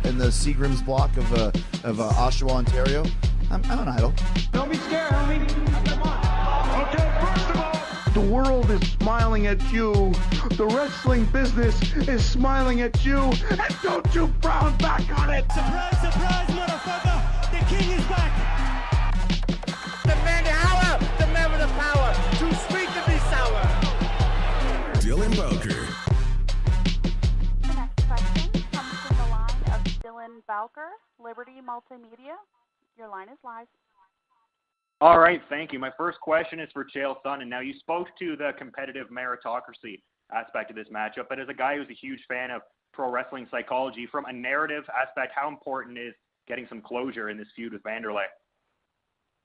in the Seagram's block of Oshawa, Ontario. I'm an idol. Don't be scared, homie. Come on. Okay, first of all, the world is smiling at you. The wrestling business is smiling at you. And don't you frown back on it. Surprise, surprise, motherfucker. The king is back. The man to hour, the man with the power. Too sweet to be sour. Dylan Bowker. The next question comes from the line of Dylan Bowker, Liberty Multimedia. Your line is live. All right, thank you. My first question is for Chael Sonnen. Now, you spoke to the competitive meritocracy aspect of this matchup, but as a guy who's a huge fan of pro wrestling psychology, from a narrative aspect, how important is getting some closure in this feud with Vanderlei?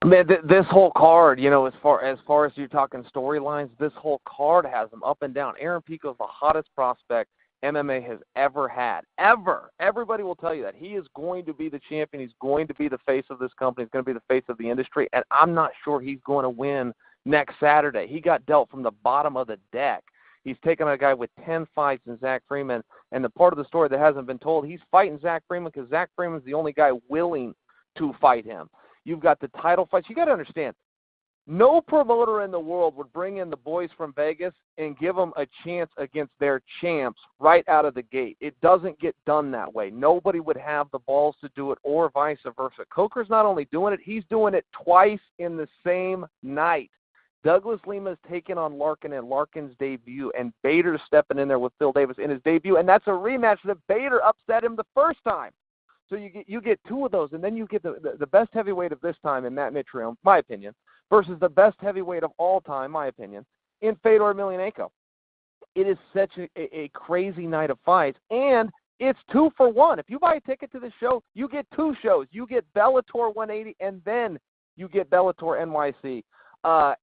Man, this whole card, as far as you're talking storylines, this whole card has them up and down. Aaron Pico's the hottest prospect MMA has ever had. Ever. Everybody will tell you that. He is going to be the champion. He's going to be the face of this company. He's going to be the face of the industry, and I'm not sure he's going to win next Saturday. He got dealt from the bottom of the deck. He's taken a guy with 10 fights in Zach Freeman, and the part of the story that hasn't been told, he's fighting Zach Freeman because Zach Freeman's the only guy willing to fight him. You've got the title fights. You got to understand, no promoter in the world would bring in the boys from Vegas and give them a chance against their champs right out of the gate. It doesn't get done that way. Nobody would have the balls to do it or vice versa. Coker's not only doing it, he's doing it twice in the same night. Douglas Lima's taking on Larkin in Larkin's debut, and Bader's stepping in there with Phil Davis in his debut, and that's a rematch that Bader upset him the first time. So you get two of those, and then you get the best heavyweight of this time in Matt Mitrione, my opinion, versus the best heavyweight of all time, my opinion, in Fedor Emelianenko. It is such a crazy night of fights, and it's 2 for 1. If you buy a ticket to the show, you get two shows. You get Bellator 180, and then you get Bellator NYC.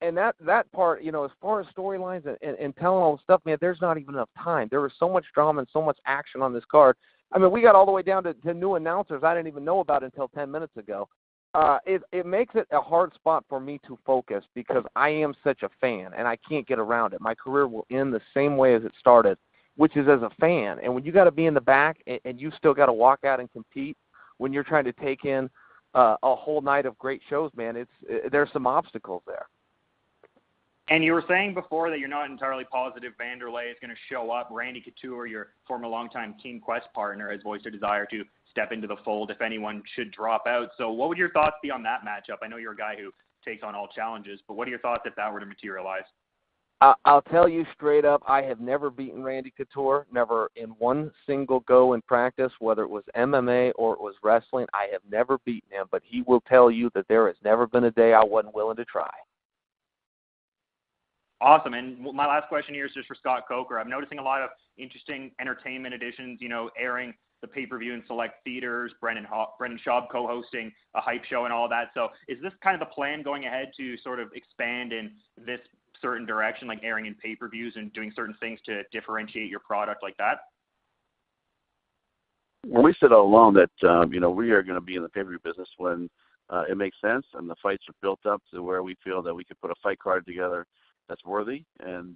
And that part, as far as storylines and telling all the stuff, man, there's not even enough time. There was so much drama and so much action on this card. I mean, we got all the way down to new announcers I didn't even know about until 10 minutes ago. It makes it a hard spot for me to focus because I am such a fan, and I can't get around it. My career will end the same way as it started, which is as a fan. And when you got to be in the back and you still got to walk out and compete when you're trying to take in a whole night of great shows, man, there's some obstacles there. And you were saying before that you're not entirely positive Vanderlei is going to show up. Randy Couture, your former longtime Team Quest partner, has voiced a desire to step into the fold if anyone should drop out. So what would your thoughts be on that matchup? I know you're a guy who takes on all challenges, but what are your thoughts if that were to materialize? I'll tell you straight up, I have never beaten Randy Couture, never in one single go in practice, whether it was MMA or it was wrestling. I have never beaten him, but he will tell you that there has never been a day I wasn't willing to try. Awesome. And my last question here is just for Scott Coker. I'm noticing a lot of interesting entertainment additions, airing the pay-per-view in select theaters, Brendan Schaub co-hosting a hype show and all that. So is this kind of the plan going ahead to sort of expand in this certain direction, like airing in pay-per-views and doing certain things to differentiate your product like that? Well, we said all along that, we are going to be in the pay-per-view business when it makes sense and the fights are built up to where we feel that we could put a fight card together that's worthy. And,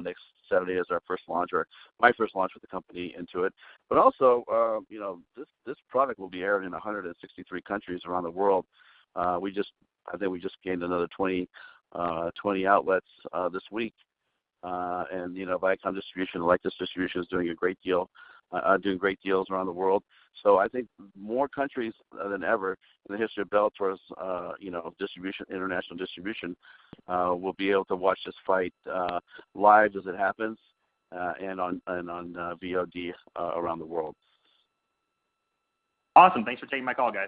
next Saturday is our first launch, or my first launch with the company into it. But also, this product will be aired in 163 countries around the world. I think we just gained another 20 outlets this week. And Viacom Distribution, like this distribution, is doing a great deal, doing great deals around the world. So I think more countries than ever in the history of Bellator's, distribution, international distribution, will be able to watch this fight live as it happens, and on VOD around the world. Awesome. Thanks for taking my call, guys.